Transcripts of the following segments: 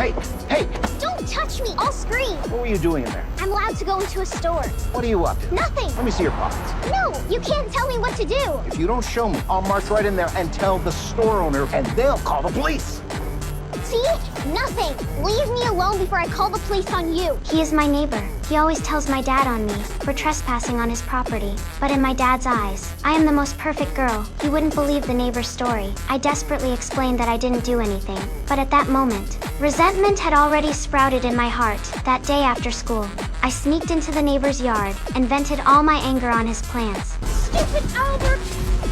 Hey, hey! Don't touch me! I'll scream! What were you doing in there? I'm allowed to go into a store. What are you up to? Nothing! Let me see your pockets. No, you can't tell me what to do! If you don't show me, I'll march right in there and tell the store owner, and they'll call the police. See? Nothing! Leave me alone before I call the police on you! He is my neighbor. He always tells my dad on me for trespassing on his property. But in my dad's eyes, I am the most perfect girl. He wouldn't believe the neighbor's story. I desperately explained that I didn't do anything. But at that moment, resentment had already sprouted in my heart. That day after school, I sneaked into the neighbor's yard and vented all my anger on his plants. Stupid Albert!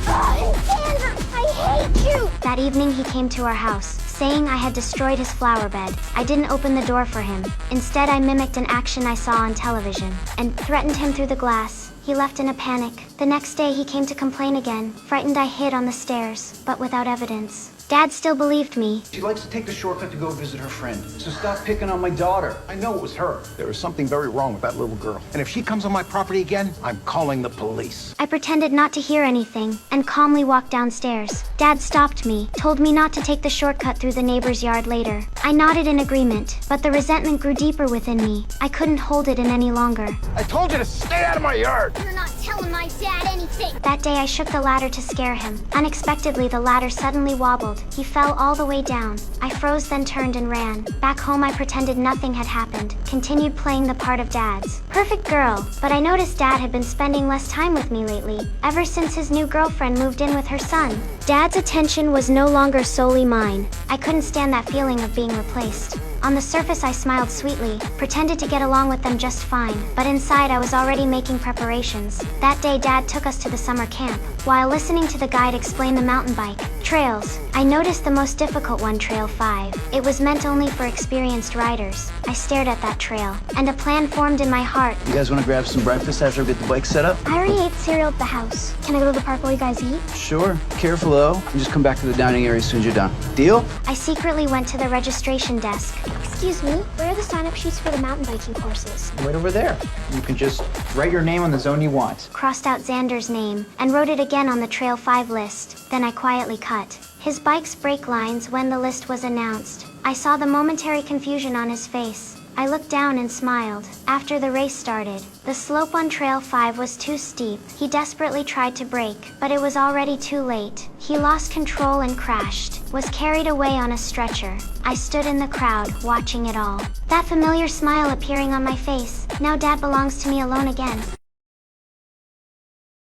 And Sandra! I hate you! That evening he came to our house, saying I had destroyed his flower bed. I didn't open the door for him. Instead, I mimicked an action I saw on television and threatened him through the glass. He left in a panic. The next day, he came to complain again. Frightened, I hid on the stairs, but without evidence. Dad still believed me. She likes to take the shortcut to go visit her friend. So stop picking on my daughter. I know it was her. There is something very wrong with that little girl. And if she comes on my property again, I'm calling the police. I pretended not to hear anything and calmly walked downstairs. Dad stopped me, told me not to take the shortcut through the neighbor's yard later. I nodded in agreement, but the resentment grew deeper within me. I couldn't hold it in any longer. I told you to stay out of my yard! You're not telling my dad anything! That day I shook the ladder to scare him. Unexpectedly, the ladder suddenly wobbled. He fell all the way down. I froze, then turned and ran. Back home, I pretended nothing had happened, continued playing the part of Dad's perfect girl. But I noticed Dad had been spending less time with me lately, ever since his new girlfriend moved in with her son. Dad's attention was no longer solely mine. I couldn't stand that feeling of being replaced. On the surface, I smiled sweetly, pretended to get along with them just fine, but inside I was already making preparations. That day, Dad took us to the summer camp. While listening to the guide explain the mountain bike trails, I noticed the most difficult one, Trail 5. It was meant only for experienced riders. I stared at that trail, and a plan formed in my heart. You guys want to grab some breakfast after we get the bike set up? I already ate cereal at the house. Can I go to the park while you guys eat? Sure. Careful though. And just come back to the dining area as soon as you're done. Deal? I secretly went to the registration desk. Excuse me, where are the sign-up sheets for the mountain biking courses? Right over there. You can just write your name on the zone you want. Crossed out Xander's name and wrote it again on the Trail 5 list. Then I quietly cut his bike's brake lines when the list was announced. I saw the momentary confusion on his face. I looked down and smiled. After the race started, the slope on Trail 5 was too steep. He desperately tried to brake, but it was already too late. He lost control and crashed, was carried away on a stretcher. I stood in the crowd, watching it all. That familiar smile appearing on my face. Now Dad belongs to me alone again.